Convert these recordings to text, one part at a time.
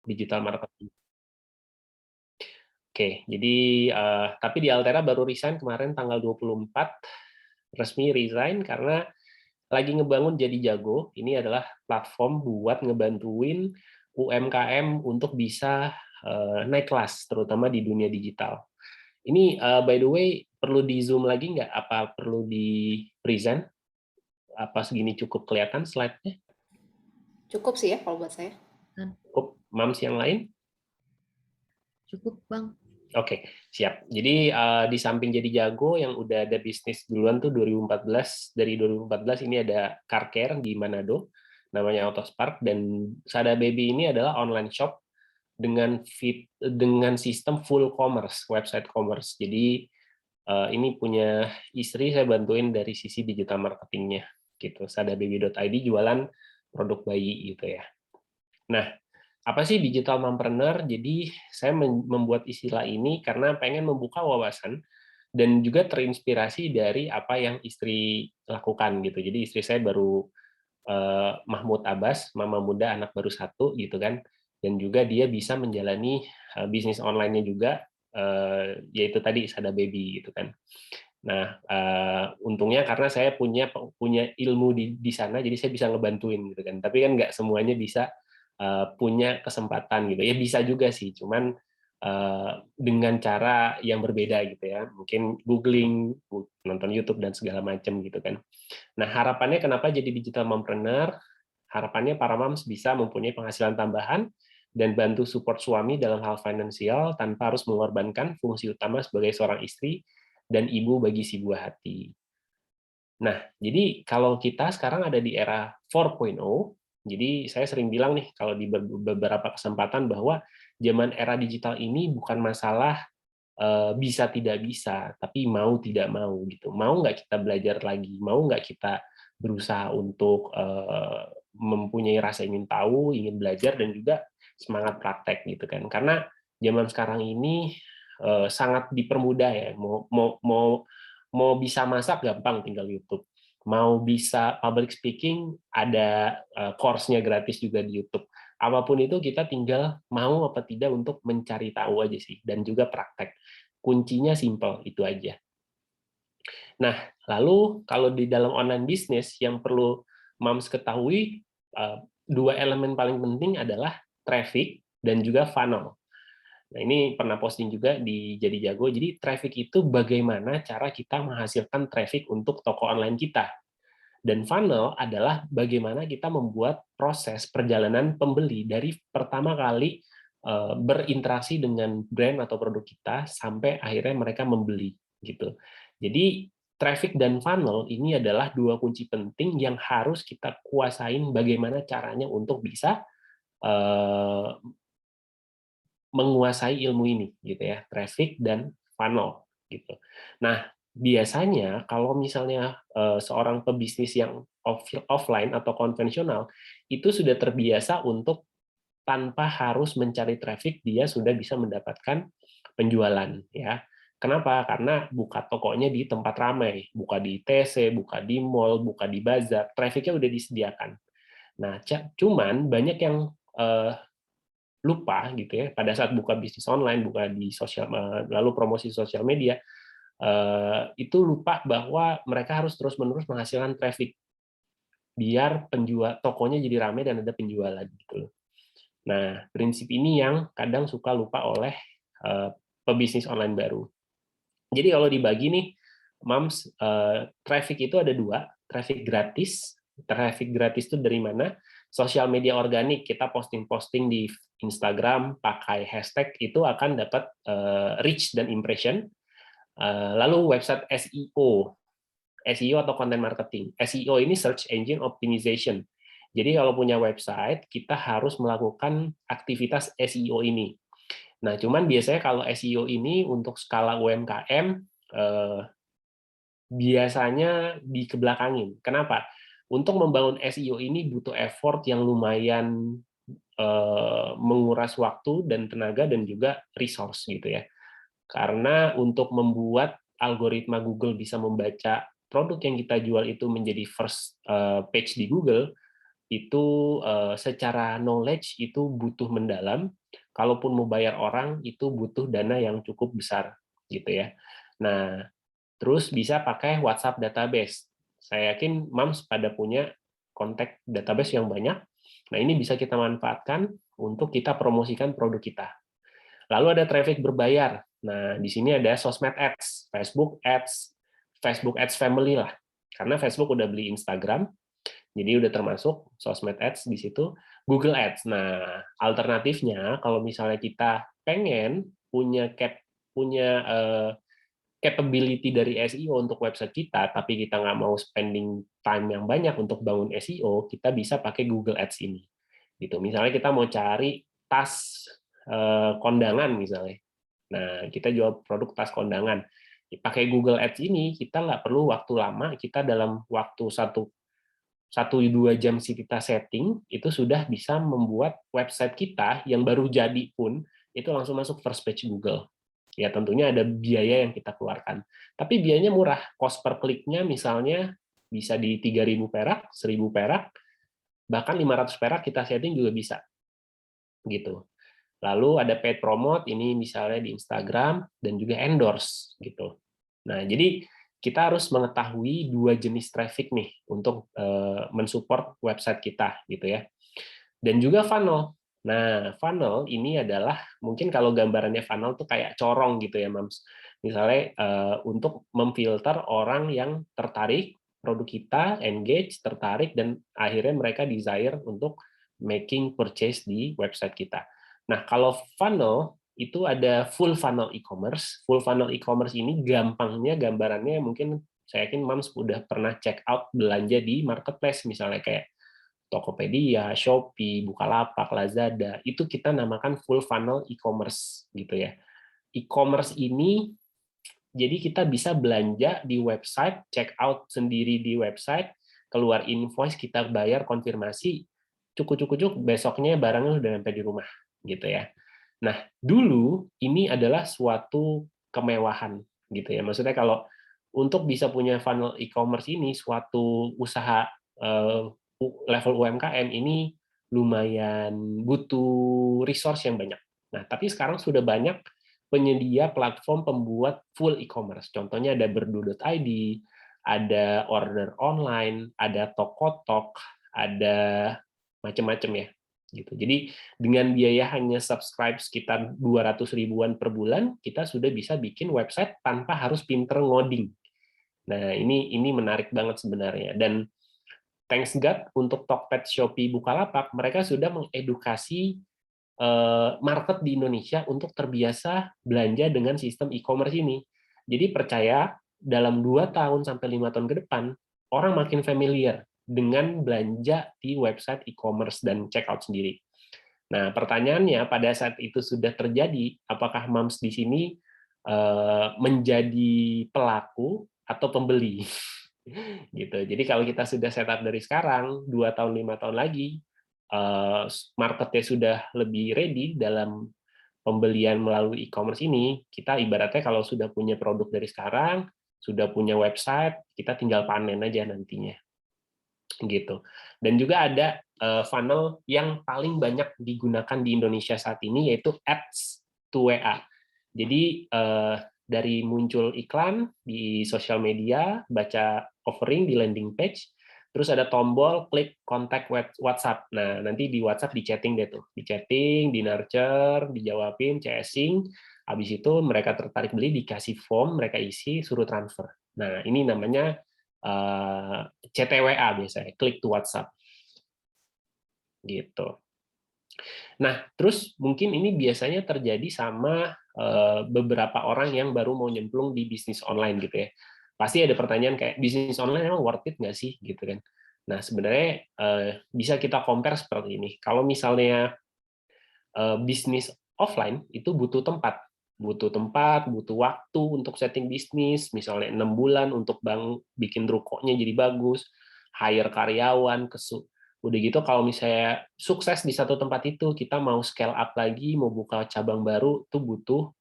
digital marketing. Oke, jadi tapi di Altera baru resign kemarin tanggal 24, resmi resign karena lagi ngebangun Jadi Jago. Ini adalah platform buat ngebantuin UMKM untuk bisa naik kelas, terutama di dunia digital. Ini by the way, perlu di zoom lagi nggak? Apa perlu di present? Apa segini cukup kelihatan slide-nya? Cukup sih ya kalau buat saya. Cukup, Mams yang lain? Cukup, Bang. Oke, siap. Jadi di samping Jadi Jago yang udah ada bisnis duluan tuh 2014, dari 2014 ini ada car care di Manado, namanya Autospark, dan Sada Baby ini adalah online shop dengan sistem full commerce, website commerce. Jadi ini punya istri, saya bantuin dari sisi digital marketingnya, gitu. Sadababy.id jualan produk bayi gitu ya. Nah, apa sih digital mompreneur? Jadi saya membuat istilah ini karena pengen membuka wawasan dan juga terinspirasi dari apa yang istri lakukan gitu. Jadi istri saya baru Mahmud Abbas, mama muda anak baru satu gitu kan, dan juga dia bisa menjalani bisnis online-nya juga, yaitu tadi Sada Baby gitu kan. Nah, untungnya karena saya punya ilmu di sana, jadi saya bisa ngebantuin gitu kan. Tapi kan nggak semuanya bisa punya kesempatan gitu. Ya bisa juga sih, cuman dengan cara yang berbeda gitu ya. Mungkin googling, nonton YouTube dan segala macam gitu kan. Nah, harapannya kenapa jadi digital mompreneur? Harapannya para moms bisa mempunyai penghasilan tambahan dan bantu support suami dalam hal finansial tanpa harus mengorbankan fungsi utama sebagai seorang istri dan ibu bagi si buah hati. Nah, jadi kalau kita sekarang ada di era 4.0, jadi saya sering bilang nih kalau di beberapa kesempatan bahwa zaman era digital ini bukan masalah bisa tidak bisa, tapi mau tidak mau gitu. Mau nggak kita belajar lagi, mau nggak kita berusaha untuk mempunyai rasa ingin tahu, ingin belajar, dan juga semangat praktek gitu kan. Karena zaman sekarang ini sangat dipermudah ya. Mau bisa masak gampang, tinggal YouTube. Mau bisa public speaking, ada course-nya gratis juga di YouTube. Apapun itu kita tinggal mau apa tidak untuk mencari tahu aja sih, dan juga praktek. Kuncinya simple, itu aja. Nah, lalu kalau di dalam online bisnis yang perlu Moms ketahui, dua elemen paling penting adalah traffic dan juga funnel. Nah, ini pernah posting juga di Jadi Jago. Jadi traffic itu bagaimana cara kita menghasilkan traffic untuk toko online kita. Dan funnel adalah bagaimana kita membuat proses perjalanan pembeli dari pertama kali berinteraksi dengan brand atau produk kita sampai akhirnya mereka membeli gitu. Jadi traffic dan funnel ini adalah dua kunci penting yang harus kita kuasain bagaimana caranya untuk bisa menguasai ilmu ini gitu ya, traffic dan funnel gitu. Nah, biasanya kalau misalnya seorang pebisnis yang offline atau konvensional itu sudah terbiasa untuk tanpa harus mencari traffic dia sudah bisa mendapatkan penjualan ya. Kenapa? Karena buka tokonya di tempat ramai, buka di TC, buka di mall, buka di bazar, trafficnya udah disediakan. Nah, cuman banyak yang lupa gitu ya pada saat buka bisnis online, buka di sosial, lalu promosi sosial media, itu lupa bahwa mereka harus terus-menerus menghasilkan traffic biar penjual tokonya jadi ramai dan ada penjualan gitu. Nah, prinsip ini yang kadang suka lupa oleh pebisnis online baru. Jadi kalau dibagi nih, Mams, traffic itu ada dua, traffic gratis. Traffic gratis itu dari mana? Sosial media organik, kita posting-posting di Instagram, pakai hashtag, itu akan dapat reach dan impression. Lalu website SEO, SEO atau content marketing. SEO ini search engine optimization. Jadi kalau punya website, kita harus melakukan aktivitas SEO ini. Nah, cuman biasanya kalau SEO ini untuk skala UMKM biasanya dikebelakangin. Kenapa? Untuk membangun SEO ini butuh effort yang lumayan menguras waktu dan tenaga dan juga resource gitu ya. Karena untuk membuat algoritma Google bisa membaca produk yang kita jual itu menjadi first page di Google, itu secara knowledge itu butuh mendalam. Kalaupun mau bayar orang itu butuh dana yang cukup besar gitu ya. Nah, terus bisa pakai WhatsApp database. Saya yakin Mams pada punya kontak database yang banyak. Nah, ini bisa kita manfaatkan untuk kita promosikan produk kita. Lalu ada traffic berbayar. Nah, di sini ada sosmed ads, Facebook Ads Family lah. Karena Facebook udah beli Instagram, jadi udah termasuk sosmed ads di situ. Google Ads. Nah, alternatifnya kalau misalnya kita pengen punya capability dari SEO untuk website kita, tapi kita nggak mau spending time yang banyak untuk bangun SEO, kita bisa pakai Google Ads ini. Gitu. Misalnya kita mau cari tas kondangan misalnya. Nah, kita jual produk tas kondangan. Pakai Google Ads ini, kita nggak perlu waktu lama, kita dalam waktu 1-2 jam sih kita setting, itu sudah bisa membuat website kita yang baru jadi pun, itu langsung masuk first page Google. Ya tentunya ada biaya yang kita keluarkan. Tapi biayanya murah, cost per kliknya misalnya bisa di 3.000 perak, 1.000 perak, bahkan 500 perak kita setting juga bisa. Gitu. Lalu ada paid promote, ini misalnya di Instagram, dan juga endorse. Gitu. Nah, jadi kita harus mengetahui 2 jenis traffic nih untuk mensupport website kita. Gitu ya. Dan juga funnel. Nah, funnel ini adalah mungkin kalau gambarannya funnel tuh kayak corong gitu ya, Mams. Misalnya untuk memfilter orang yang tertarik produk kita, engage, tertarik, dan akhirnya mereka desire untuk making purchase di website kita. Nah, kalau funnel itu ada full funnel e-commerce. Full funnel e-commerce ini gampangnya gambarannya mungkin saya yakin Mams udah pernah check out belanja di marketplace misalnya kayak Tokopedia, Shopee, Bukalapak, Lazada, itu kita namakan full funnel e-commerce gitu ya. E-commerce ini jadi kita bisa belanja di website, check out sendiri di website, keluar invoice, kita bayar konfirmasi, cukup-cukup besoknya barangnya sudah sampai di rumah gitu ya. Nah, dulu ini adalah suatu kemewahan gitu ya. Maksudnya kalau untuk bisa punya funnel e-commerce ini suatu usaha level UMKM ini lumayan butuh resource yang banyak. Nah, tapi sekarang sudah banyak penyedia platform pembuat full e-commerce. Contohnya ada berdu.id, ada order online, ada Tokotok, ada macam-macam ya. Gitu. Jadi dengan biaya hanya subscribe sekitar 200 ribuan per bulan, kita sudah bisa bikin website tanpa harus pinter ngoding. Nah, ini menarik banget sebenarnya. Dan thanks God untuk Tokped, Shopee, Bukalapak, mereka sudah mengedukasi market di Indonesia untuk terbiasa belanja dengan sistem e-commerce ini. Jadi percaya dalam 2 tahun sampai 5 tahun ke depan, orang makin familiar dengan belanja di website e-commerce dan checkout sendiri. Nah, pertanyaannya pada saat itu sudah terjadi, apakah Mams di sini menjadi pelaku atau pembeli? Gitu. Jadi kalau kita sudah setup dari sekarang, 2 tahun, 5 tahun lagi, marketnya sudah lebih ready dalam pembelian melalui e-commerce ini, kita ibaratnya kalau sudah punya produk dari sekarang, sudah punya website, kita tinggal panen aja nantinya. Gitu. Dan juga ada funnel yang paling banyak digunakan di Indonesia saat ini, yaitu ads to WA. Jadi dari muncul iklan di sosial media, baca offering di landing page, terus ada tombol klik kontak WhatsApp. Nah, nanti di WhatsApp di chatting deh tuh. Di chatting, di nurture, dijawabin, chasing. Habis itu mereka tertarik beli, dikasih form, mereka isi, suruh transfer. Nah, ini namanya CTWA biasanya, klik to WhatsApp. Gitu. Nah, terus mungkin ini biasanya terjadi sama beberapa orang yang baru mau nyemplung di bisnis online gitu ya. Pasti ada pertanyaan kayak bisnis online emang worth it nggak sih gitu kan. Nah, sebenarnya bisa kita compare seperti ini. Kalau misalnya bisnis offline itu butuh tempat, butuh waktu untuk setting bisnis, misalnya 6 bulan untuk bikin rukonya jadi bagus, hire karyawan, udah gitu kalau misalnya sukses di satu tempat itu, kita mau scale up lagi, mau buka cabang baru, itu butuh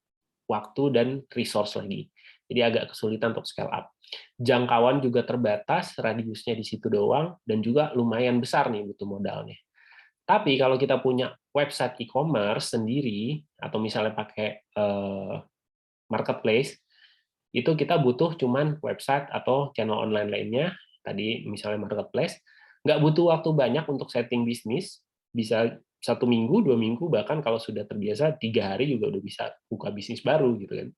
waktu dan resource lagi. Jadi agak kesulitan untuk scale up. Jangkauan juga terbatas, radiusnya di situ doang, dan juga lumayan besar nih butuh modalnya. Tapi kalau kita punya website e-commerce sendiri, atau misalnya pakai marketplace, itu kita butuh cuman website atau channel online lainnya, tadi misalnya marketplace, nggak butuh waktu banyak untuk setting bisnis, bisa 1 minggu, 2 minggu, bahkan kalau sudah terbiasa 3 hari juga udah bisa buka bisnis baru gitu kan.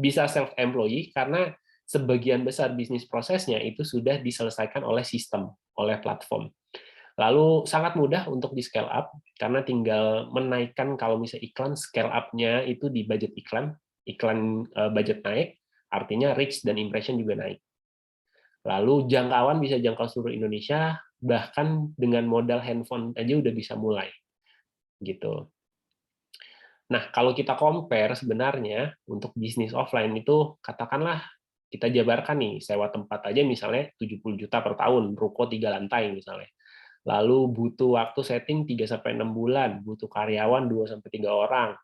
Bisa self-employed karena sebagian besar bisnis prosesnya itu sudah diselesaikan oleh sistem, oleh platform. Lalu sangat mudah untuk di scale up karena tinggal menaikkan kalau misalnya iklan scale up-nya itu di budget iklan, budget naik, artinya reach dan impression juga naik. Lalu jangkauan bisa jangkau seluruh Indonesia, bahkan dengan modal handphone aja udah bisa mulai gitu. Nah, kalau kita compare sebenarnya untuk bisnis offline itu katakanlah kita jabarkan nih, sewa tempat aja misalnya 70 juta per tahun, ruko 3 lantai misalnya. Lalu butuh waktu setting 3-6 bulan, butuh karyawan 2-3 orang,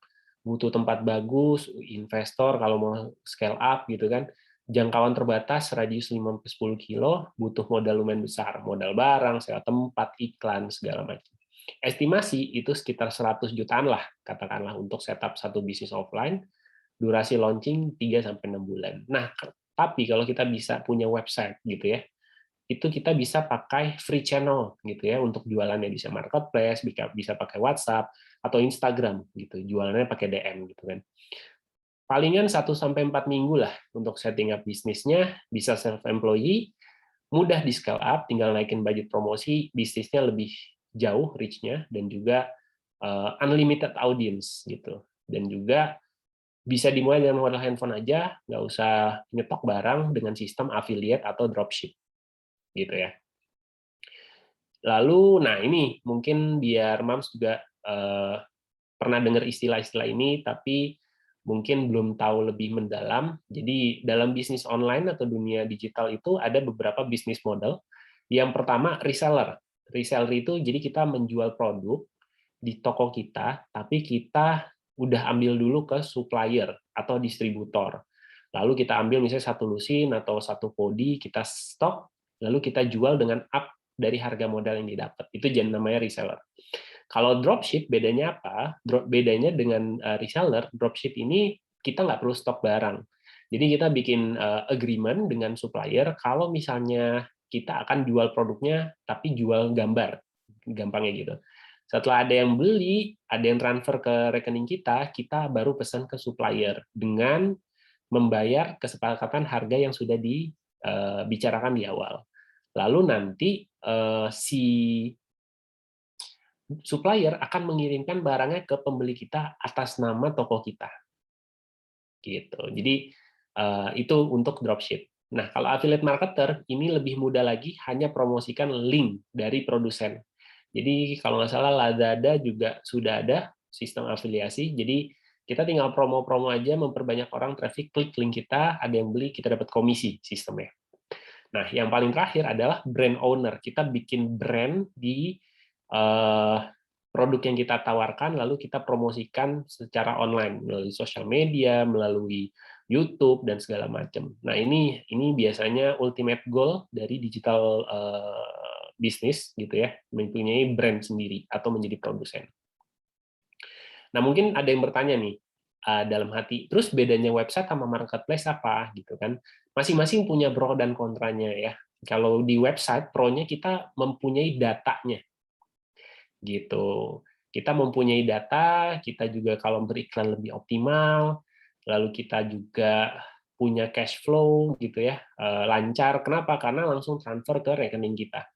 butuh tempat bagus, investor kalau mau scale up gitu kan. Jangkauan terbatas, radius 5-10 kilo, butuh modal lumayan besar, modal barang, sewa tempat, iklan, segala macam. Estimasi itu sekitar 100 jutaan lah, katakanlah untuk setup satu bisnis offline, durasi launching 3-6 bulan. Nah, tapi kalau kita bisa punya website gitu ya, itu kita bisa pakai free channel gitu ya untuk jualannya, bisa marketplace, bisa pakai WhatsApp atau Instagram gitu, jualannya pakai DM gitu kan. Palingan 1-4 minggu lah untuk setting up bisnisnya, bisa self employee, mudah di scale up, tinggal naikin budget promosi, bisnisnya lebih jauh reach-nya, dan juga unlimited audience gitu. Dan juga bisa dimulai dengan modal handphone aja, nggak usah nyetok barang dengan sistem affiliate atau dropship gitu ya. Lalu, nah ini mungkin biar Mams juga pernah dengar istilah-istilah ini, tapi mungkin belum tahu lebih mendalam. Jadi dalam bisnis online atau dunia digital itu ada beberapa bisnis model. Yang pertama reseller. Reseller itu jadi kita menjual produk di toko kita, tapi kita udah ambil dulu ke supplier atau distributor. Lalu kita ambil misalnya satu lusin atau satu kodi, kita stok, lalu kita jual dengan up dari harga modal yang didapat. Itu namanya reseller. Kalau dropship bedanya apa? Bedanya dengan reseller, dropship ini kita nggak perlu stok barang. Jadi kita bikin agreement dengan supplier kalau misalnya kita akan jual produknya tapi jual gambar, gampangnya gitu. Setelah ada yang beli, ada yang transfer ke rekening kita, kita baru pesan ke supplier dengan membayar kesepakatan harga yang sudah dibicarakan di awal. Lalu nanti si supplier akan mengirimkan barangnya ke pembeli kita atas nama toko kita. Gitu. Jadi itu untuk dropship. Nah, kalau affiliate marketer ini lebih mudah lagi, hanya promosikan link dari produsen. Jadi kalau nggak salah Lazada juga sudah ada sistem afiliasi. Jadi kita tinggal promo-promo aja, memperbanyak orang traffic, klik link kita, ada yang beli, kita dapat komisi sistemnya. Nah, yang paling terakhir adalah brand owner. Kita bikin brand di produk yang kita tawarkan, lalu kita promosikan secara online melalui sosial media, melalui YouTube dan segala macam. Nah, ini biasanya ultimate goal dari digital bisnis gitu ya, mempunyai brand sendiri atau menjadi produsen. Nah, mungkin ada yang bertanya nih dalam hati, terus bedanya website sama marketplace apa gitu kan? Masing-masing punya pro dan kontranya ya. Kalau di website pro-nya kita mempunyai datanya. Gitu. Kita mempunyai data, kita juga kalau beriklan lebih optimal, lalu kita juga punya cash flow gitu ya, lancar. Kenapa? Karena langsung transfer ke rekening kita.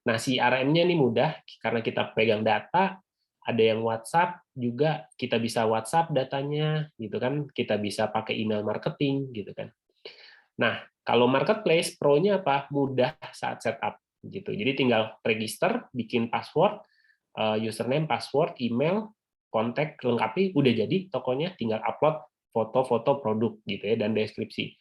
Nah, si CRM-nya ini mudah karena kita pegang data, ada yang WhatsApp juga, kita bisa WhatsApp datanya gitu kan, kita bisa pakai email marketing gitu kan. Nah, kalau marketplace pro-nya apa? Mudah saat setup gitu. Jadi tinggal register, bikin password, username, password, email, kontak lengkapi, udah jadi tokonya, tinggal upload foto-foto produk gitu ya dan deskripsi.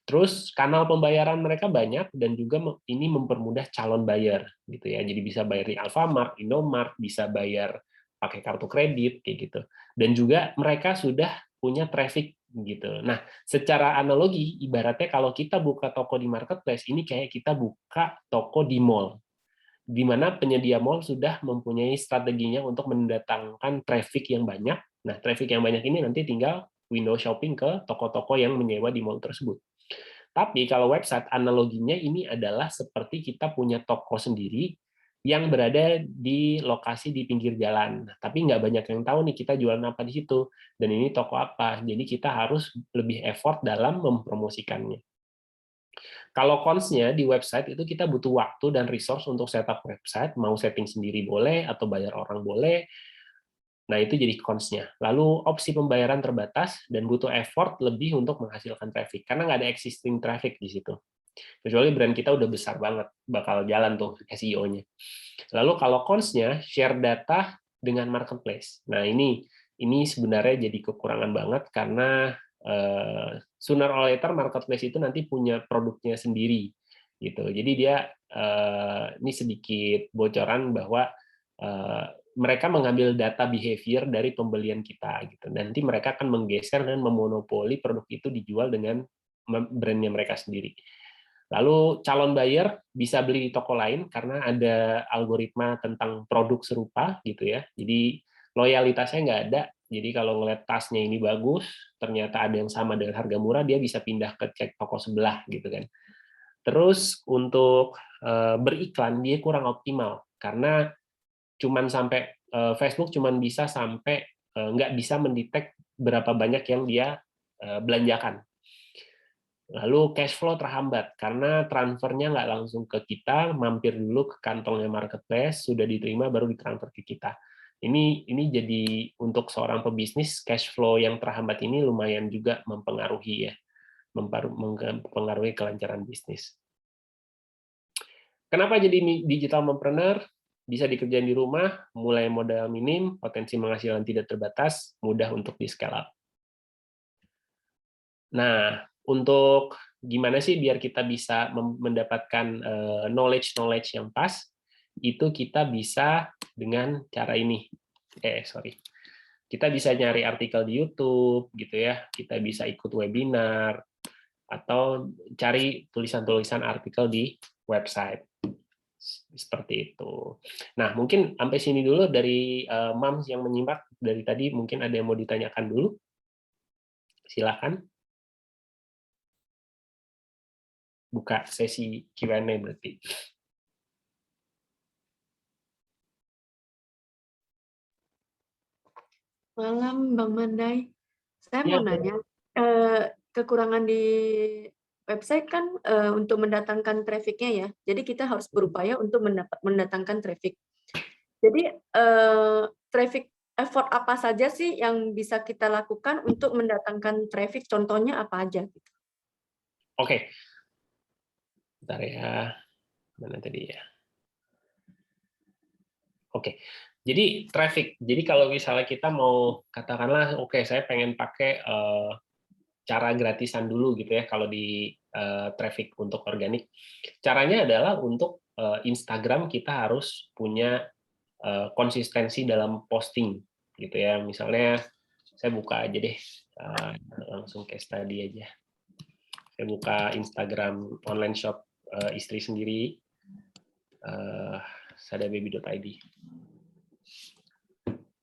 Terus kanal pembayaran mereka banyak dan juga ini mempermudah calon buyer gitu ya. Jadi bisa bayar di Alfamart, Indomart, bisa bayar pakai kartu kredit kayak gitu. Dan juga mereka sudah punya traffic gitu. Nah, secara analogi, ibaratnya kalau kita buka toko di marketplace, ini kayak kita buka toko di mall, di mana penyedia mall sudah mempunyai strateginya untuk mendatangkan traffic yang banyak. Nah, traffic yang banyak ini nanti tinggal window shopping ke toko-toko yang menyewa di mall tersebut. Tapi kalau website, analoginya ini adalah seperti kita punya toko sendiri yang berada di lokasi di pinggir jalan. Tapi nggak banyak yang tahu nih kita jualan apa di situ, dan ini toko apa. Jadi kita harus lebih effort dalam mempromosikannya. Kalau cons-nya di website itu kita butuh waktu dan resource untuk setup website, mau setting sendiri boleh, atau bayar orang boleh. Nah, itu jadi cons-nya. Lalu opsi pembayaran terbatas dan butuh effort lebih untuk menghasilkan traffic, karena nggak ada existing traffic di situ. Kecuali brand kita udah besar banget, bakal jalan tuh SEO-nya. Lalu kalau cons-nya, share data dengan marketplace. Nah, ini sebenarnya jadi kekurangan banget karena sooner or later marketplace itu nanti punya produknya sendiri gitu. Jadi dia ini sedikit bocoran bahwa mereka mengambil data behavior dari pembelian kita gitu. Nanti mereka akan menggeser dan memonopoli produk itu dijual dengan brandnya mereka sendiri. Lalu calon buyer bisa beli di toko lain karena ada algoritma tentang produk serupa gitu ya. Jadi loyalitasnya nggak ada. Jadi kalau ngeliat tasnya ini bagus, ternyata ada yang sama dengan harga murah, dia bisa pindah ke cek toko sebelah gitu kan. Terus untuk beriklan dia kurang optimal karena cuman sampai Facebook cuman bisa sampai nggak bisa mendetek berapa banyak yang dia belanjakan. Lalu cash flow terhambat karena transfernya nggak langsung ke kita, mampir dulu ke kantongnya marketplace, sudah diterima baru ditransfer ke kita. Ini jadi untuk seorang pebisnis cash flow yang terhambat ini lumayan juga mempengaruhi ya, mempengaruhi kelancaran bisnis. Kenapa jadi digital mompreneur? Bisa dikerjain di rumah, mulai modal minim, potensi penghasilan tidak terbatas, mudah untuk di scale up. Nah, untuk gimana sih biar kita bisa mendapatkan knowledge yang pas, itu kita bisa dengan cara ini. Kita bisa nyari artikel di YouTube gitu ya, kita bisa ikut webinar atau cari tulisan-tulisan artikel di website. Seperti itu. Nah, mungkin sampai sini dulu dari Mams yang menyimak dari tadi, mungkin ada yang mau ditanyakan dulu. Silakan. Buka sesi Q&A berarti. Malam Bang Mandai. Saya Ya, mau nanya, kekurangan di website kan untuk mendatangkan trafficnya ya. Jadi kita harus berupaya untuk mendatangkan traffic. Jadi traffic effort apa saja sih yang bisa kita lakukan untuk mendatangkan traffic? Contohnya apa aja? Oke. Bentar ya. Mana tadi ya? Oke. Jadi traffic. Jadi kalau misalnya kita mau katakanlah, oke, saya pengen pakai cara gratisan dulu gitu ya kalau di traffic untuk organik. Caranya adalah untuk Instagram kita harus punya konsistensi dalam posting gitu ya. Misalnya saya buka aja deh, langsung case study aja. Saya buka Instagram online shop istri sendiri, sadababy.id.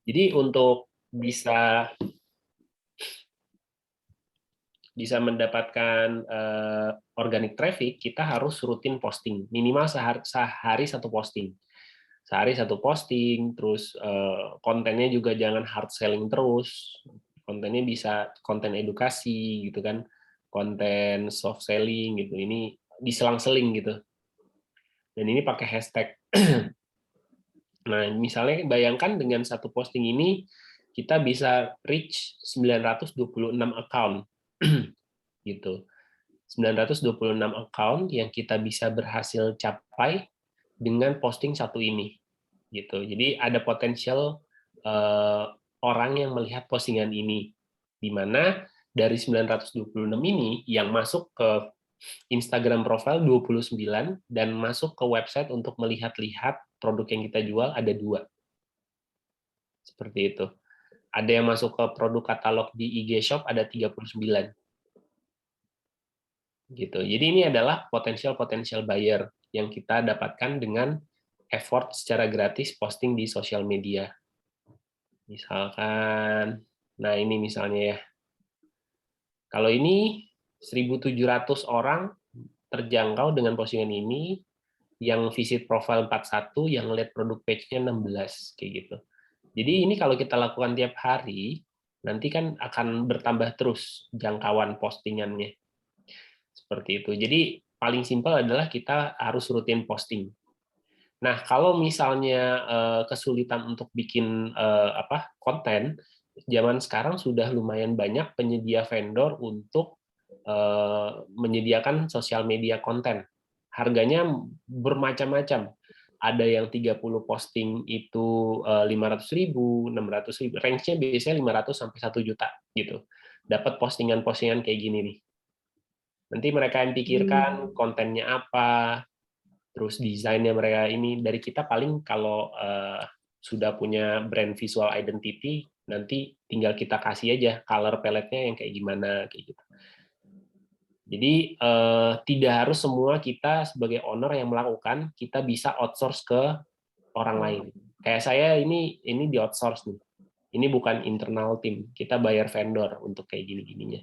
Jadi untuk bisa mendapatkan organic traffic, kita harus rutin posting, minimal sehari satu posting. Sehari satu posting, terus kontennya juga jangan hard selling terus. Kontennya bisa konten edukasi gitu kan, konten soft selling gitu. Ini diselang-seling gitu. Dan ini pakai hashtag. Nah, misalnya bayangkan dengan satu posting ini kita bisa reach 926 account. Gitu. 926 account yang kita bisa berhasil capai dengan posting satu ini. Gitu. Jadi ada potensial orang yang melihat postingan ini, di mana dari 926 ini yang masuk ke Instagram profile 29 dan masuk ke website untuk melihat-lihat produk yang kita jual ada 2. Seperti itu. Ada yang masuk ke produk katalog di IG Shop ada 39. Gitu. Jadi ini adalah potensial buyer yang kita dapatkan dengan effort secara gratis posting di sosial media. Misalkan, nah ini misalnya ya. Kalau ini 1.700 orang terjangkau dengan postingan ini, yang visit profile 41, yang lihat produk page-nya 16, kayak gitu. Jadi ini kalau kita lakukan tiap hari, nanti kan akan bertambah terus jangkauan postingannya. Seperti itu. Jadi paling simpel adalah kita harus rutin posting. Nah, kalau misalnya kesulitan untuk bikin konten, zaman sekarang sudah lumayan banyak penyedia vendor untuk menyediakan sosial media konten. Harganya bermacam-macam. Ada yang 30 posting itu 500.000, 600.000, range-nya biasanya 500 sampai 1 juta gitu. Dapat postingan-postingan kayak gini nih. Nanti mereka yang pikirkan kontennya apa, terus desainnya mereka ini. Dari kita paling kalau sudah punya brand visual identity, nanti tinggal kita kasih aja color palette-nya yang kayak gimana, kayak gitu. Jadi tidak harus semua kita sebagai owner yang melakukan, kita bisa outsource ke orang lain. Kayak saya ini di outsource nih. Ini bukan internal tim, kita bayar vendor untuk kayak gini-gininya.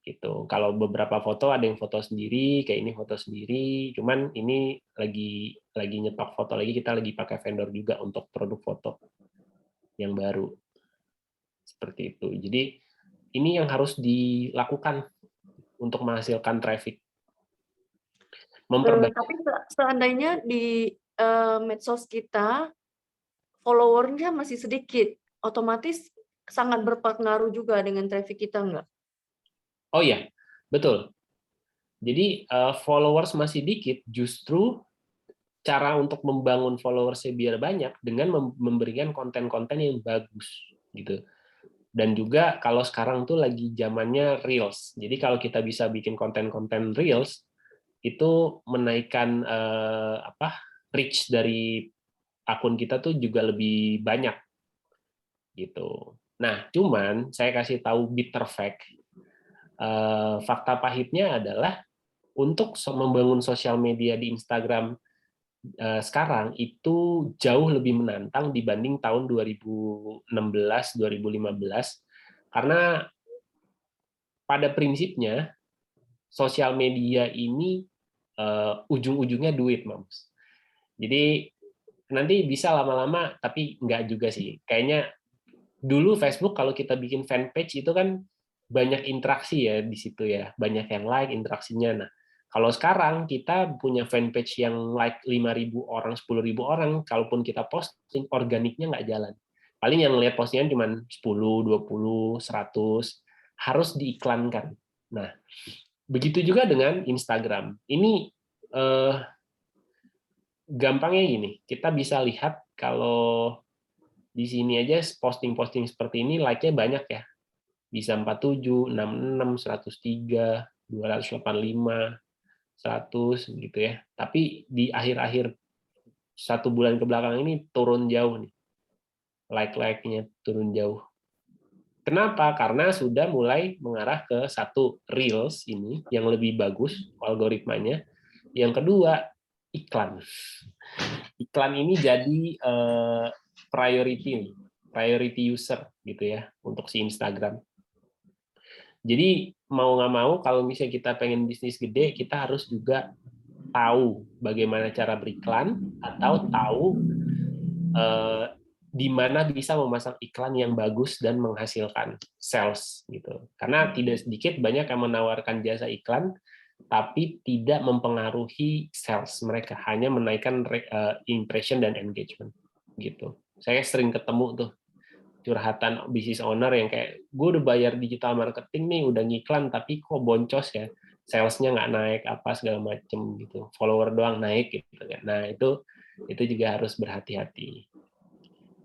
Gitu. Kalau beberapa foto ada yang foto sendiri, kayak ini foto sendiri, cuman ini lagi nyetok foto lagi, kita lagi pakai vendor juga untuk produk foto yang baru. Seperti itu. Jadi ini yang harus dilakukan untuk menghasilkan traffic. Tapi seandainya di medsos kita followernya masih sedikit, otomatis sangat berpengaruh juga dengan traffic kita nggak? Oh iya, betul. Jadi followers masih dikit, justru cara untuk membangun followersnya biar banyak dengan memberikan konten-konten yang bagus gitu. Dan juga kalau sekarang tuh lagi zamannya reels. Jadi kalau kita bisa bikin konten-konten reels itu menaikkan reach dari akun kita tuh juga lebih banyak gitu. Nah, cuman saya kasih tahu bitter fact. Fakta pahitnya adalah untuk membangun sosial media di Instagram sekarang itu jauh lebih menantang dibanding tahun 2016-2015 karena pada prinsipnya sosial media ini ujung-ujungnya duit, Mams. Jadi nanti bisa lama-lama, tapi enggak juga sih. Kayaknya dulu Facebook kalau kita bikin fanpage itu kan banyak interaksi ya di situ ya, banyak yang like interaksinya. Nah, kalau sekarang kita punya fanpage yang like 5.000 orang, 10.000 orang, kalaupun kita posting organiknya nggak jalan. Paling yang lihat postingan cuma 10, 20, 100, harus diiklankan. Nah, begitu juga dengan Instagram. Ini gampangnya gini, kita bisa lihat kalau di sini aja posting-posting seperti ini like-nya banyak ya. Bisa 47, 66, 103, 285, 100 gitu ya. Tapi di akhir-akhir 1 bulan ke belakang ini turun jauh nih. Like-nya turun jauh. Kenapa? Karena sudah mulai mengarah ke satu reels ini yang lebih bagus algoritmanya. Yang kedua, iklan. Iklan ini jadi priority user gitu ya untuk si Instagram. Jadi mau nggak mau kalau misalnya kita pengen bisnis gede, kita harus juga tahu bagaimana cara beriklan atau tahu di mana bisa memasang iklan yang bagus dan menghasilkan sales gitu. Karena tidak sedikit banyak yang menawarkan jasa iklan tapi tidak mempengaruhi sales mereka, hanya menaikkan impression dan engagement gitu. Saya sering ketemu tuh curhatan bisnis owner yang kayak gue udah bayar digital marketing nih, udah ngiklan tapi kok boncos ya, salesnya nggak naik apa segala macem gitu, follower doang naik gitu kan. Nah itu juga harus berhati-hati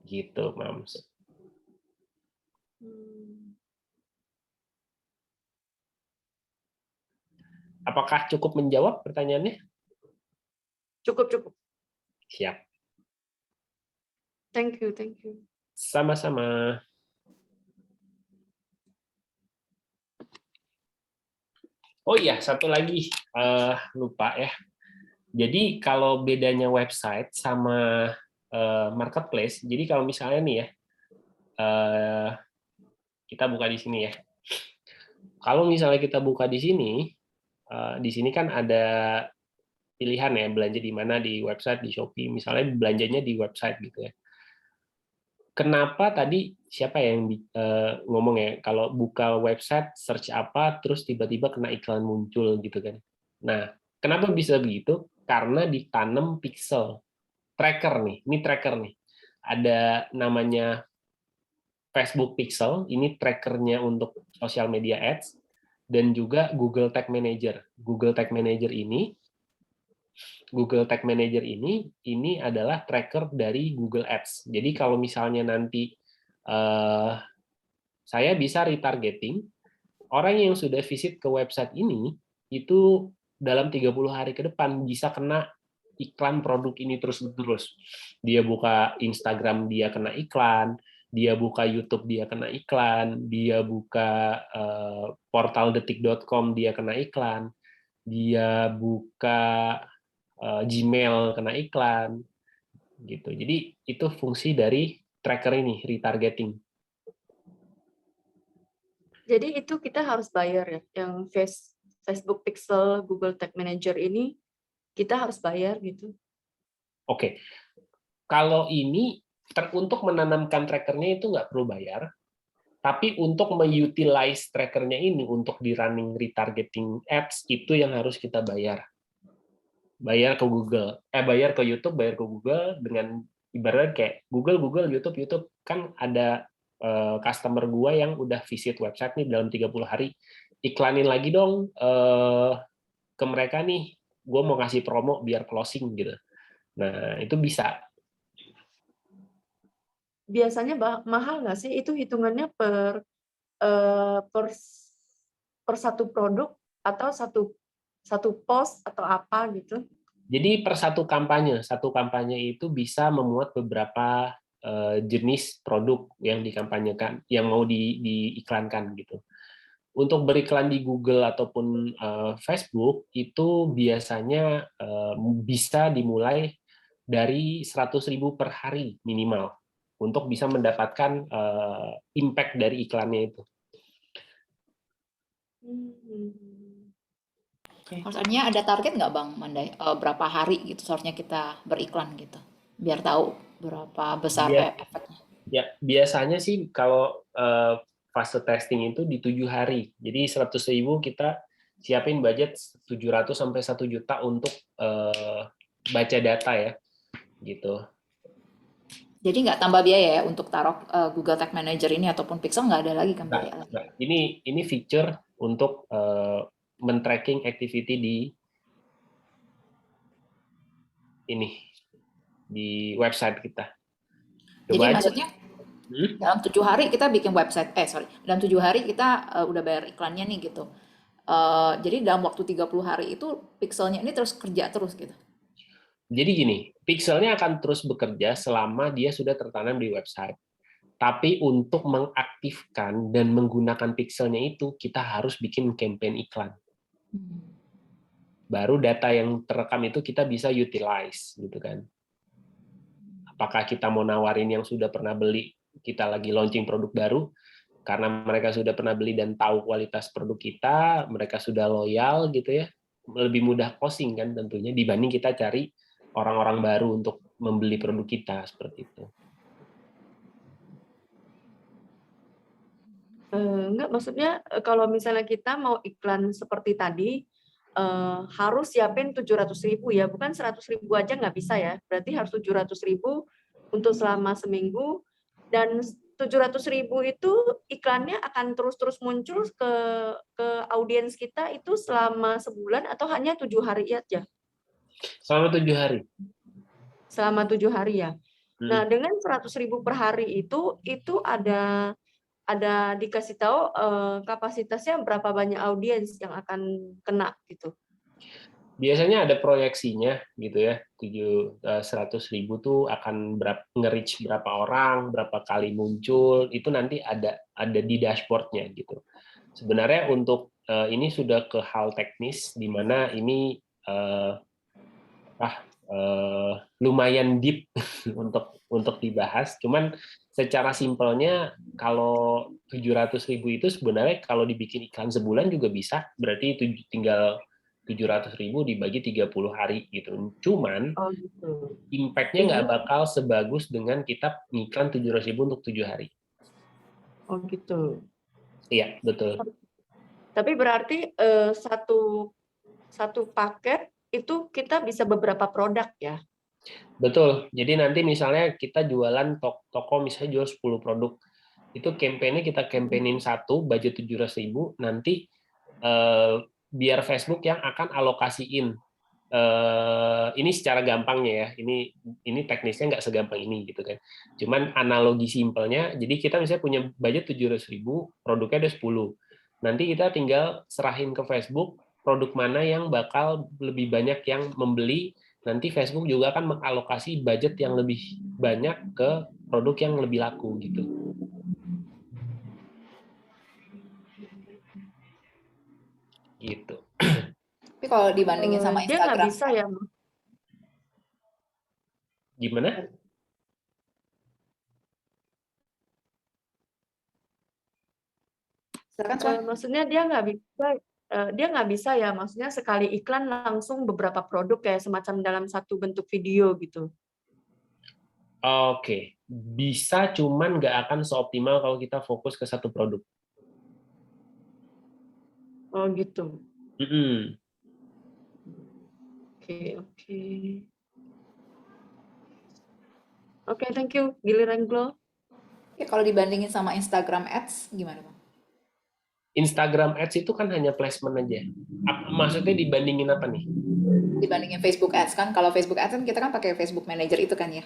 gitu, Mams. Apakah cukup menjawab pertanyaannya? Cukup. Siap. Thank you. Sama-sama. Oh iya, satu lagi lupa ya. Jadi kalau bedanya website sama marketplace, jadi kalau misalnya nih ya, kita buka di sini ya. Kalau misalnya kita buka di sini kan ada pilihan ya, belanja di mana, di website, di Shopee, misalnya belanjanya di website gitu ya. Kenapa tadi siapa yang ngomong ya, kalau buka website search apa terus tiba-tiba kena iklan muncul gitu kan. Nah, kenapa bisa begitu? Karena ditanam pixel tracker nih. Ini tracker nih. Ada namanya Facebook Pixel, ini trackernya untuk social media ads, dan juga Google Tag Manager. Google Tag Manager ini adalah tracker dari Google Ads. Jadi kalau misalnya nanti saya bisa retargeting orang yang sudah visit ke website ini itu dalam 30 hari ke depan bisa kena iklan produk ini terus-menerus. Dia buka Instagram dia kena iklan, dia buka YouTube dia kena iklan, dia buka portal detik.com dia kena iklan, dia buka Gmail kena iklan gitu. Jadi itu fungsi dari tracker ini, retargeting. Jadi itu kita harus bayar ya, yang Facebook Pixel, Google Tag Manager ini kita harus bayar gitu. Oke, kalau ini untuk menanamkan trackernya itu nggak perlu bayar, tapi untuk mengutilize trackernya ini untuk di running retargeting ads itu yang harus kita bayar. Bayar ke Google, bayar ke YouTube, bayar ke Google dengan ibaratnya kayak Google, YouTube kan ada customer gua yang udah visit website nih dalam 30 hari, iklanin lagi dong ke mereka nih, gua mau ngasih promo biar closing gitu. Nah, itu bisa. Biasanya mahal nggak sih? Itu hitungannya per satu produk atau satu post atau apa gitu? Jadi per satu kampanye itu bisa memuat beberapa jenis produk yang dikampanyekan, yang mau diiklankan gitu. Untuk beriklan di Google ataupun Facebook itu biasanya bisa dimulai dari 100.000 per hari minimal untuk bisa mendapatkan impact dari iklannya itu. Maksudnya ada target nggak Bang Mandai? Berapa hari gitu seharusnya kita beriklan gitu, biar tahu berapa besar efeknya. Ya, biasanya sih kalau fase testing itu di 7 hari. Jadi 100.000 kita siapin budget 700 sampai 1 juta untuk baca data ya, gitu. Jadi nggak tambah biaya ya untuk taruh Google Tag Manager ini ataupun Pixel, nggak ada lagi kan biaya lagi. Nah, ini feature untuk men-tracking activity di website kita. Coba Jadi aja. maksudnya dalam 7 hari kita bikin website, dalam 7 hari kita udah bayar iklannya nih gitu. Jadi dalam waktu 30 hari itu pixelnya ini terus kerja terus gitu. Jadi gini, pixelnya akan terus bekerja selama dia sudah tertanam di website. Tapi untuk mengaktifkan dan menggunakan pixelnya itu, kita harus bikin campaign iklan. Baru data yang terekam itu kita bisa utilize, gitu kan. Apakah kita mau nawarin yang sudah pernah beli, kita lagi launching produk baru, karena mereka sudah pernah beli dan tahu kualitas produk kita, mereka sudah loyal gitu ya, lebih mudah closing kan tentunya dibanding kita cari orang-orang baru untuk membeli produk kita seperti itu. Enggak, maksudnya kalau misalnya kita mau iklan seperti tadi, harus siapin 700.000 ya, bukan 100.000 aja nggak bisa ya. Berarti harus 700.000 untuk selama seminggu, dan 700.000 itu iklannya akan terus-terus muncul ke audiens kita itu selama sebulan atau hanya 7 hari aja? Selama 7 hari. Selama 7 hari ya. Nah, dengan 100.000 per hari itu ada dikasih tahu kapasitasnya berapa banyak audiens yang akan kena gitu. Biasanya ada proyeksinya gitu ya, 100.000 tuh akan nge-reach berapa orang, berapa kali muncul, itu nanti ada di dashboardnya gitu. Sebenarnya untuk ini sudah ke hal teknis, di mana ini lumayan deep untuk dibahas. Cuman secara simpelnya kalau 700.000 itu sebenarnya kalau dibikin iklan sebulan juga bisa. Berarti itu tinggal 700.000 dibagi 30 hari gitu. Cuman Oh gitu. impact-nya nggak bakal sebagus dengan kita ngiklan 700.000 untuk 7 hari. Oh gitu. Iya, betul. Tapi berarti satu paket itu kita bisa beberapa produk ya? Betul. Jadi nanti misalnya kita jualan toko misalnya jual 10 produk. Itu campaign-nya kita campaign-in satu, budget 700.000, nanti biar Facebook yang akan alokasiin. Ini secara gampangnya ya, ini teknisnya nggak segampang ini gitu kan. Cuman analogi simpelnya, jadi kita misalnya punya budget 700.000, produknya ada 10. Nanti kita tinggal serahin ke Facebook produk mana yang bakal lebih banyak yang membeli. Nanti Facebook juga akan mengalokasi budget yang lebih banyak ke produk yang lebih laku gitu. Gitu. Tapi kalau dibandingin sama Dia nggak Instagram, bisa ya? Gimana? silakan. Maksudnya dia nggak bisa ya, maksudnya sekali iklan langsung beberapa produk kayak semacam dalam satu bentuk video gitu. Oke, bisa, cuman nggak akan seoptimal kalau kita fokus ke satu produk. Oh gitu. Mm-mm. Oke. Oke, thank you. Giliran Glo. Oke, kalau dibandingin sama Instagram Ads, gimana Bang? Instagram Ads itu kan hanya placement aja. Maksudnya dibandingin apa nih? Dibandingin Facebook Ads kan, kalau Facebook Ads kan kita kan pakai Facebook Manager itu kan ya.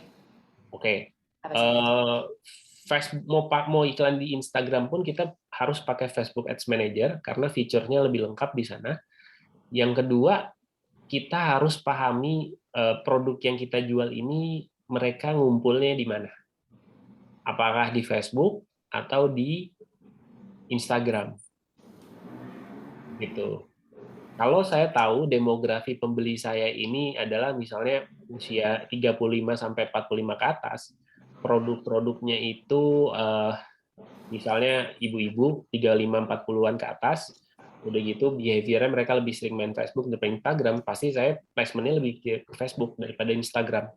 Oke. Apa sih? Mau iklan di Instagram pun kita harus pakai Facebook Ads Manager karena fiturnya lebih lengkap di sana. Yang kedua, kita harus pahami produk yang kita jual ini mereka ngumpulnya di mana. Apakah di Facebook atau di Instagram. Gitu. Kalau saya tahu demografi pembeli saya ini adalah misalnya usia 35 sampai 45 ke atas, produk-produknya itu misalnya ibu-ibu 35-40-an ke atas, udah gitu behavior-nya mereka lebih sering main Facebook daripada Instagram, pasti saya placement-nya lebih ke Facebook daripada Instagram.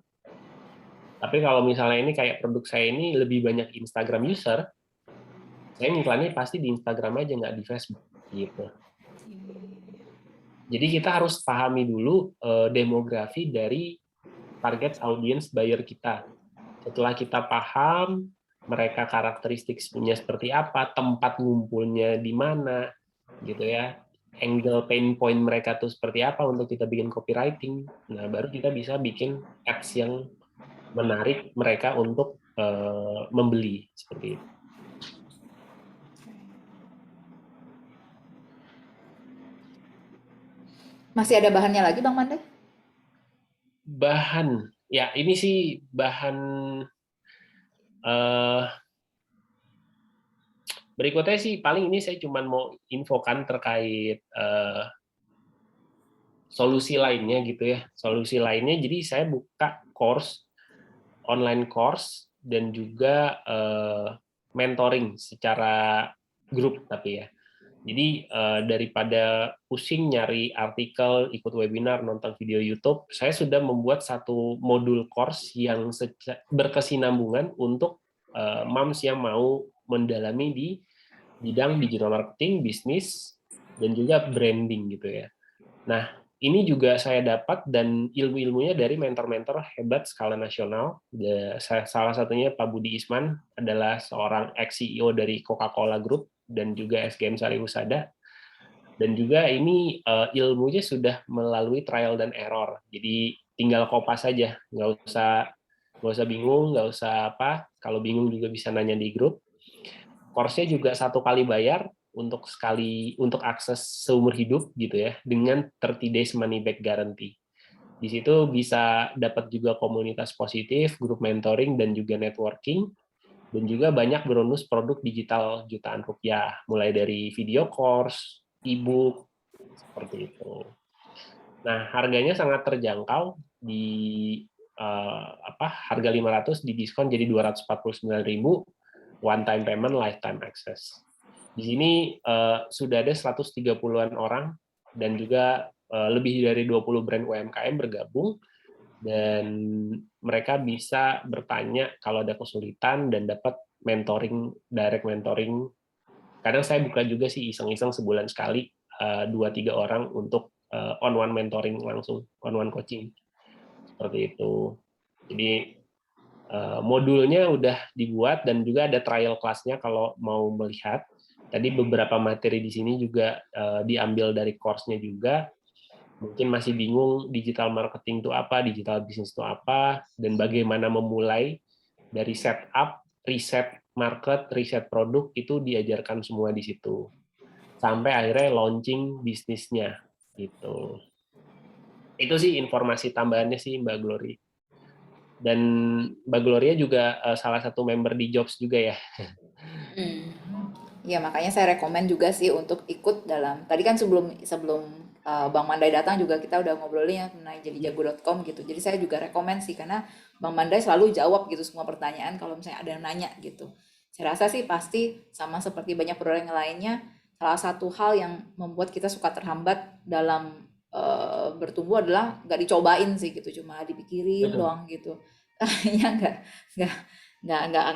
Tapi kalau misalnya ini kayak produk saya ini lebih banyak Instagram user, saya ngiklannya pasti di Instagram aja, nggak di Facebook gitu. Jadi kita harus pahami dulu demografi dari target audience buyer kita. Setelah kita paham mereka karakteristik punya seperti apa, tempat ngumpulnya di mana, gitu ya, angle pain point mereka tuh seperti apa untuk kita bikin copywriting. Nah, baru kita bisa bikin ads yang menarik mereka untuk membeli seperti itu. Masih ada bahannya lagi Bang Mande? Bahan, ya ini sih bahan berikutnya sih paling ini saya cuma mau infokan terkait solusi lainnya gitu ya. Solusi lainnya jadi saya buka online course dan juga mentoring secara grup tapi ya. Jadi daripada pusing nyari artikel, ikut webinar, nonton video YouTube, saya sudah membuat satu modul course yang berkesinambungan untuk moms yang mau mendalami di bidang digital marketing, bisnis, dan juga branding gitu ya. Nah, ini juga saya dapat dan ilmu-ilmunya dari mentor-mentor hebat skala nasional. Salah satunya Pak Budi Isman adalah seorang ex-CEO dari Coca-Cola Group dan juga SGM Sari Husada. Dan juga ini ilmunya sudah melalui trial dan error. Jadi tinggal kopas saja, nggak usah bingung, nggak usah apa. Kalau bingung juga bisa nanya di grup. Course-nya juga 1 kali bayar untuk akses seumur hidup gitu ya, dengan 30 days money back guarantee. Di situ bisa dapat juga komunitas positif, grup mentoring dan juga networking, dan juga banyak bonus produk digital jutaan rupiah, mulai dari video course, e-book, seperti itu. Nah, harganya sangat terjangkau di harga 500 didiskon jadi 249.000, one time payment, lifetime access. Di sini sudah ada 130-an orang dan juga lebih dari 20 brand UMKM bergabung, dan mereka bisa bertanya kalau ada kesulitan dan dapat mentoring, direct mentoring. Kadang saya buka juga sih iseng-iseng sebulan sekali 2-3 orang untuk on-one mentoring langsung, on-one coaching. Seperti itu. Jadi modulnya udah dibuat dan juga ada trial class-nya kalau mau melihat. Tadi beberapa materi di sini juga diambil dari course-nya juga. Mungkin masih bingung digital marketing itu apa, digital business itu apa, dan bagaimana memulai dari setup, riset market, riset produk, itu diajarkan semua di situ. Sampai akhirnya launching bisnisnya. Gitu. Itu sih informasi tambahannya sih, Mbak Glory. Dan Mbak Gloria juga salah satu member di Jobs juga ya. Ya, makanya saya rekomen juga sih untuk ikut dalam. Tadi kan sebelum sebelum Bang Mandai datang juga kita udah ngobrolin ya mengenai jadijago.com gitu. Jadi saya juga rekomen sih karena Bang Mandai selalu jawab gitu semua pertanyaan kalau misalnya ada yang nanya gitu. Saya rasa sih pasti sama seperti banyak produk yang lainnya, salah satu hal yang membuat kita suka terhambat dalam bertumbuh adalah nggak dicobain sih gitu, cuma dipikirin Betul. doang gitu. Ya nggak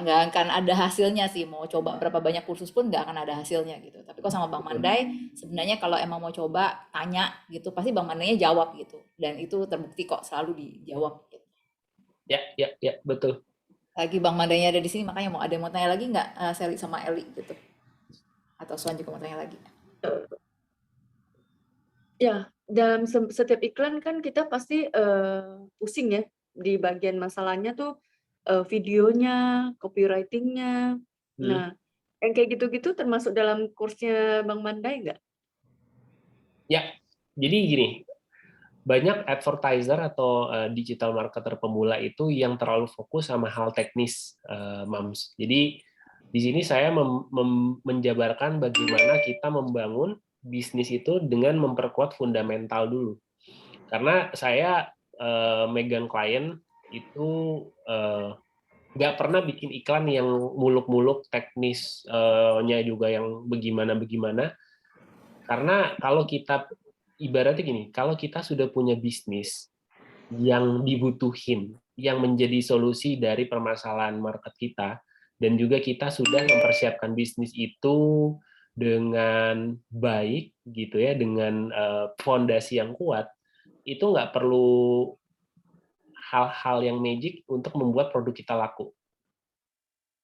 nggak akan ada hasilnya sih, mau coba berapa banyak kursus pun nggak akan ada hasilnya gitu. Tapi kalau sama Bang Mandai sebenarnya kalau emang mau coba tanya gitu pasti Bang Mandainya jawab gitu, dan itu terbukti kok selalu dijawab gitu. Ya, betul. Lagi Bang Mandainya ada di sini makanya mau ada yang mau tanya lagi nggak, Sally sama Eli gitu, atau Swan juga mau tanya lagi. Ya, dalam setiap iklan kan kita pasti pusing ya di bagian masalahnya tuh videonya, copywriting-nya. Nah, yang kayak gitu-gitu termasuk dalam kursnya Bang Mandai nggak? Ya, jadi gini, banyak advertiser atau digital marketer pemula itu yang terlalu fokus sama hal teknis, Mams. Jadi di sini saya menjabarkan bagaimana kita membangun bisnis itu dengan memperkuat fundamental dulu. Karena saya megang klien itu nggak pernah bikin iklan yang muluk-muluk, teknisnya juga yang bagaimana-bagaimana. Karena kalau kita, ibaratnya gini, kalau kita sudah punya bisnis yang dibutuhin, yang menjadi solusi dari permasalahan market kita, dan juga kita sudah mempersiapkan bisnis itu dengan baik, gitu ya, dengan fondasi yang kuat, itu nggak perlu hal-hal yang magic untuk membuat produk kita laku.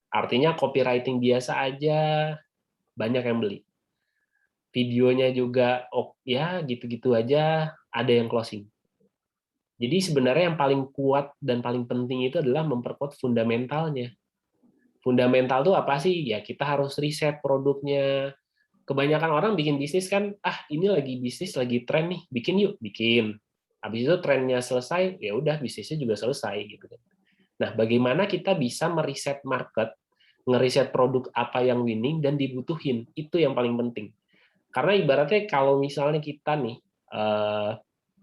Artinya copywriting biasa aja banyak yang beli. Videonya juga ya gitu-gitu aja ada yang closing. Jadi sebenarnya yang paling kuat dan paling penting itu adalah memperkuat fundamentalnya. Fundamental itu apa sih? Ya kita harus riset produknya. Kebanyakan orang bikin bisnis kan, ini lagi bisnis, lagi tren nih, bikin yuk, bikin. Habis itu trennya selesai, ya udah bisnisnya juga selesai gitu. Nah, bagaimana kita bisa meriset market, ngeriset produk apa yang winning dan dibutuhin, itu yang paling penting. Karena ibaratnya kalau misalnya kita nih,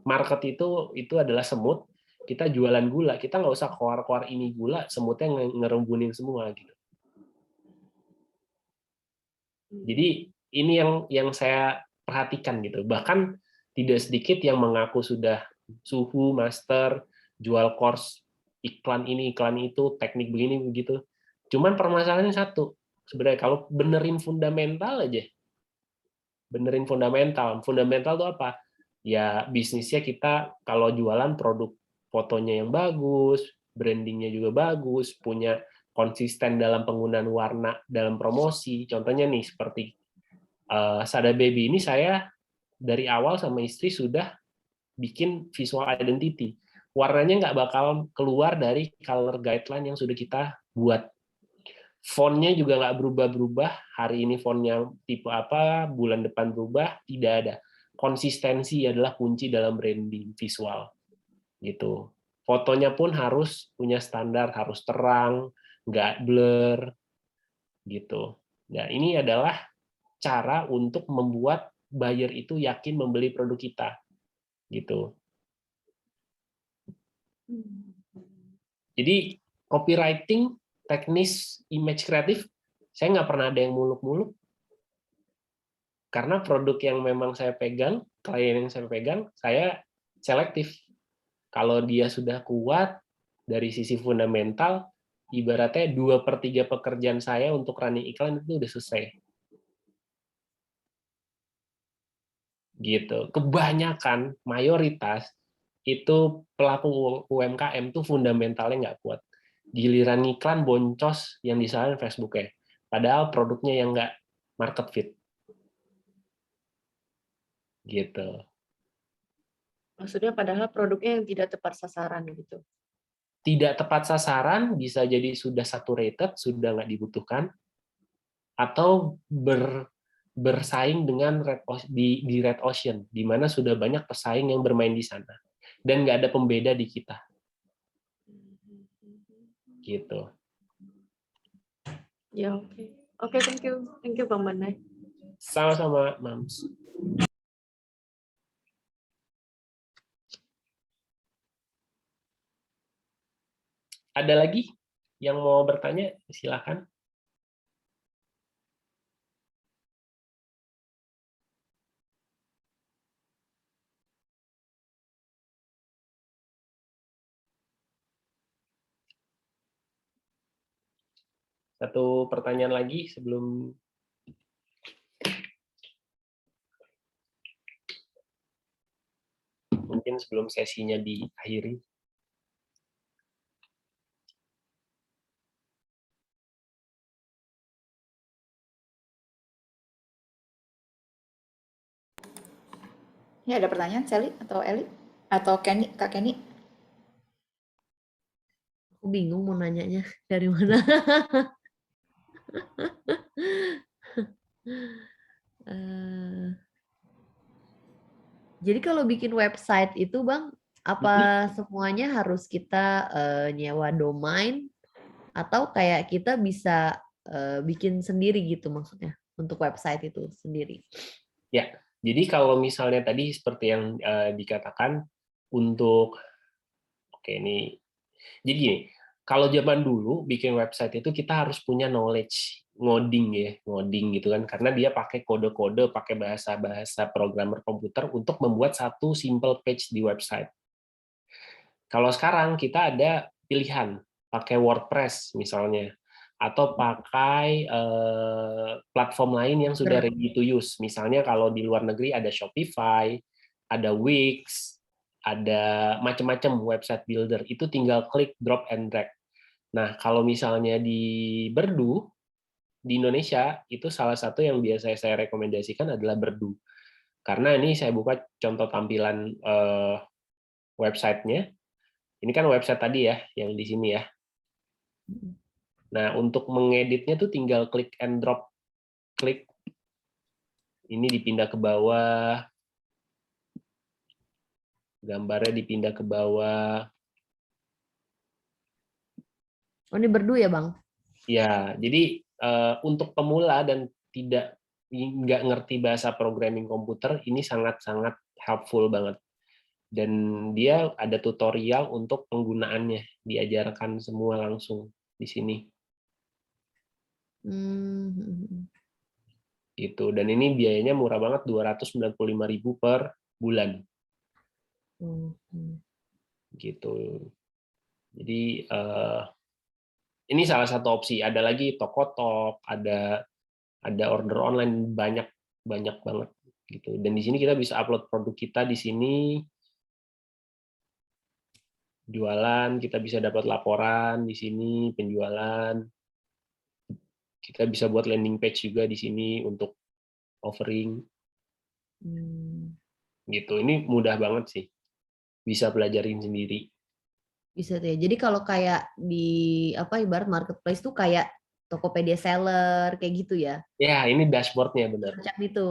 market itu adalah semut, kita jualan gula, kita nggak usah keluar-keluar ini gula, semutnya ngerembunin semua gitu. Jadi ini yang saya perhatikan gitu. Bahkan tidak sedikit yang mengaku sudah suhu, master, jual course, iklan ini, iklan itu, teknik begini begitu. Cuman permasalahannya satu, sebenarnya kalau benerin fundamental aja, benerin fundamental. Fundamental itu apa? Ya bisnisnya kita kalau jualan produk fotonya yang bagus, brandingnya juga bagus, punya konsisten dalam penggunaan warna dalam promosi. Contohnya nih seperti Sada Baby ini saya dari awal sama istri sudah bikin visual identity. Warnanya nggak bakal keluar dari color guideline yang sudah kita buat. Fontnya juga nggak berubah-berubah. Hari ini fontnya tipe apa, bulan depan berubah, tidak ada. Konsistensi adalah kunci dalam branding visual. Gitu. Fotonya pun harus punya standar, harus terang, nggak blur, gitu. Nah, ini adalah cara untuk membuat buyer itu yakin membeli produk kita, gitu. Jadi copywriting, teknis, image kreatif, saya nggak pernah ada yang muluk-muluk. Karena produk yang memang saya pegang, klien yang saya pegang, saya selektif. Kalau dia sudah kuat dari sisi fundamental, ibaratnya 2/3 pekerjaan saya untuk running iklan itu udah selesai. Gitu. Kebanyakan, mayoritas, itu pelaku UMKM tuh fundamentalnya nggak kuat. Giliran iklan boncos yang disalahin Facebook-nya. Padahal produknya yang nggak market fit. Gitu. Maksudnya padahal produknya yang tidak tepat sasaran gitu. Tidak tepat sasaran, bisa jadi sudah saturated, sudah nggak dibutuhkan, atau bersaing dengan di Red Ocean, di mana sudah banyak pesaing yang bermain di sana. Dan nggak ada pembeda di kita. Gitu. Ya, oke. Oke, thank you. Thank you, Bang Mandai. Sama-sama, Mams. Ada lagi yang mau bertanya? Silakan. Satu pertanyaan lagi sebelum mungkin sebelum sesinya diakhiri. Ya, ada pertanyaan, Sally atau Eli? Atau Kenny, Kak Kenny? Aku bingung mau nanyanya dari mana. Jadi kalau bikin website itu Bang, apa semuanya harus kita nyewa domain atau kayak kita bisa bikin sendiri gitu maksudnya untuk website itu sendiri? Ya, jadi kalau misalnya tadi seperti yang dikatakan untuk ini, jadi gini, kalau zaman dulu bikin website itu kita harus punya knowledge ngoding gitu kan, karena dia pakai kode-kode, pakai bahasa-bahasa programmer komputer untuk membuat satu simple page di website. Kalau sekarang kita ada pilihan, pakai WordPress misalnya, atau pakai platform lain yang sudah ready to use. Misalnya kalau di luar negeri ada Shopify, ada Wix, ada macam-macam website builder. Itu tinggal klik, drop and drag. Nah, kalau misalnya di Berdu, di Indonesia, itu salah satu yang biasa saya rekomendasikan adalah Berdu. Karena ini saya buka contoh tampilan websitenya. Ini kan website tadi ya, yang di sini ya. Nah, untuk mengeditnya tuh tinggal klik and drop. Klik. Ini dipindah ke bawah. Gambarnya dipindah ke bawah. Oh, ini Berdu ya, Bang? Ya, jadi untuk pemula dan nggak ngerti bahasa programming komputer, ini sangat-sangat helpful banget. Dan dia ada tutorial untuk penggunaannya, diajarkan semua langsung di sini. Gitu. Dan ini biayanya murah banget, 295.000 per bulan. Gitu. Jadi ini salah satu opsi. Ada lagi Tokotalk, ada order online, banyak banget gitu. Dan di sini kita bisa upload produk kita di sini, jualan, kita bisa dapat laporan di sini, penjualan. Kita bisa buat landing page juga di sini untuk offering. Gitu. Ini mudah banget sih. Bisa pelajarin sendiri. Bisa tuh ya. Jadi kalau kayak di ibarat marketplace tuh kayak Tokopedia seller kayak gitu ya. Ya, ini dashboard-nya benar. Macam itu.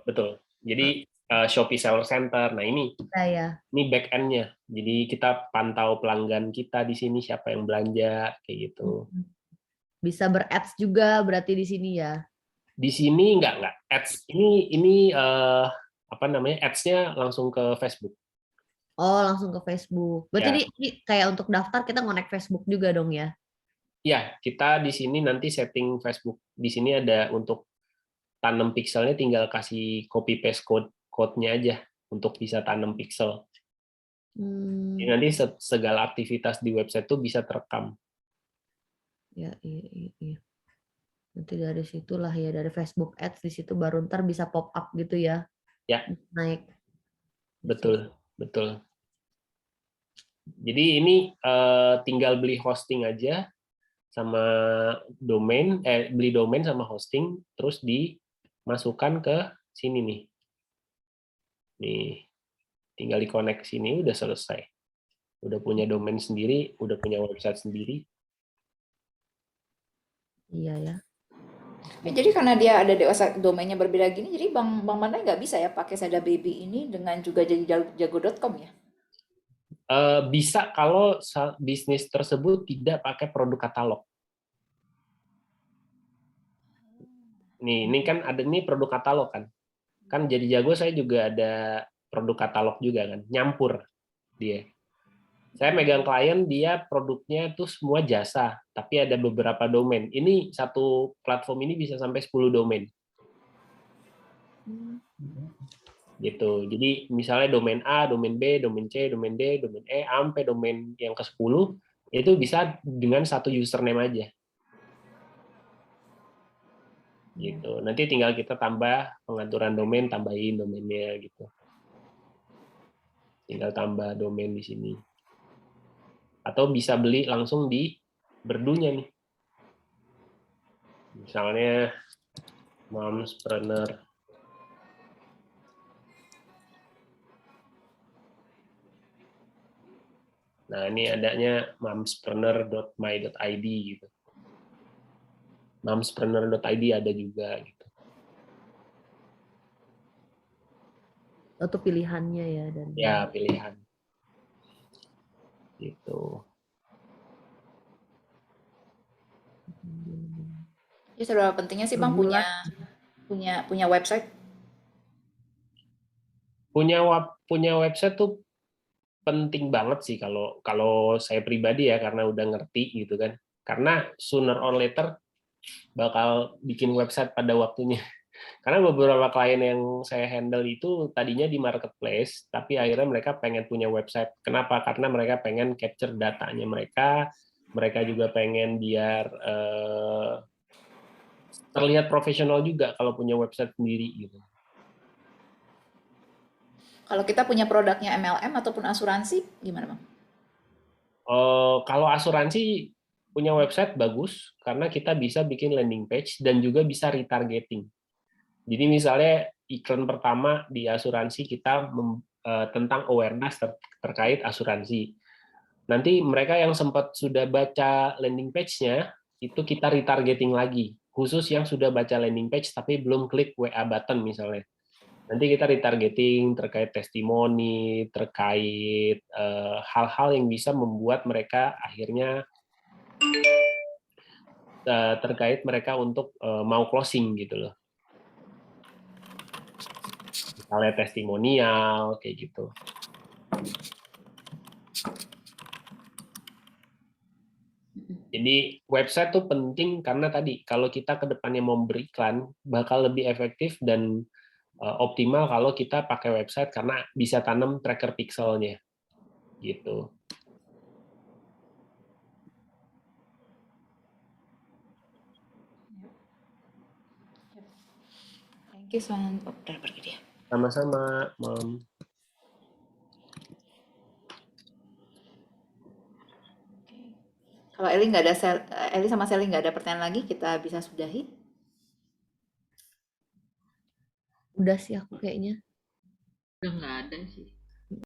Betul. Jadi Shopee Seller Center. Nah, ini back end-nya. Jadi kita pantau pelanggan kita di sini, siapa yang belanja kayak gitu. Bisa ber-ads juga berarti di sini ya. Di sini enggak. Ads ini apa namanya? Ads-nya langsung ke Facebook. Oh, langsung ke Facebook. Berarti Ya. ini kayak untuk daftar kita ngonek Facebook juga dong ya? Ya, kita di sini nanti setting Facebook. Di sini ada untuk tanam pixelnya, tinggal kasih copy paste code-nya aja untuk bisa tanam pixel. Jadi nanti segala aktivitas di website itu bisa terekam. Ya, iya. Nanti dari situlah ya, dari Facebook Ads di situ baru ntar bisa pop up gitu ya. Ya, Naik. betul. Jadi ini tinggal beli hosting aja sama domain, beli domain sama hosting, terus dimasukkan ke sini nih. Nih, tinggal di-connect sini udah selesai. Udah punya domain sendiri, udah punya website sendiri. Iya ya. Jadi karena dia ada dewasa domainnya berbeda gini, jadi Bang Mandai nggak bisa ya pakai Sada Baby ini dengan juga jadi jago.com ya? Bisa kalau bisnis tersebut tidak pakai produk katalog. Ini kan ada nih produk katalog kan. Kan jadi jago saya juga ada produk katalog juga kan, nyampur dia. Saya megang klien, dia produknya tuh semua jasa, tapi ada beberapa domain. Ini satu platform ini bisa sampai 10 domain. Gitu. Jadi misalnya domain A, domain B, domain C, domain D, domain E, sampai domain yang ke-10 itu bisa dengan satu username aja. Gitu. Nanti tinggal kita tambah pengaturan domain, tambahin domainnya gitu. Tinggal tambah domain di sini. Atau bisa beli langsung di Berdunya nih. Misalnya Momspreneur. Nah, ini adanya momspreneur.my.id gitu. Momspreneur.id ada juga gitu. Itu pilihannya ya dan Ya, pilihan. Gitu. Jadi seberapa pentingnya sih Bang punya website? Punya website tuh penting banget sih kalau saya pribadi ya, karena udah ngerti gitu kan. Karena sooner or later bakal bikin website pada waktunya. Karena beberapa klien yang saya handle itu tadinya di marketplace, tapi akhirnya mereka pengen punya website. Kenapa? Karena mereka pengen capture datanya mereka juga pengen biar terlihat profesional juga kalau punya website sendiri gitu. Kalau kita punya produknya MLM ataupun asuransi, gimana Bang? Kalau asuransi punya website bagus karena kita bisa bikin landing page dan juga bisa retargeting. Jadi misalnya iklan pertama di asuransi kita tentang awareness terkait asuransi. Nanti mereka yang sempat sudah baca landing page-nya itu kita retargeting lagi, khusus yang sudah baca landing page tapi belum klik WA button misalnya. Nanti kita retargeting terkait testimoni, terkait hal-hal yang bisa membuat mereka akhirnya terkait mereka untuk mau closing gitu loh. Misalnya testimonial kayak gitu. Jadi website tuh penting karena tadi kalau kita ke depannya mau beriklan bakal lebih efektif dan optimal kalau kita pakai website karena bisa tanam tracker pixelnya gitu. Thank you, Bang. Oh, udah pergi dia. Sama-sama, Mom. Kalau Eli nggak ada Eli sama Sally nggak ada pertanyaan lagi, kita bisa sudahi. udah sih aku kayaknya. Udah nggak ada sih.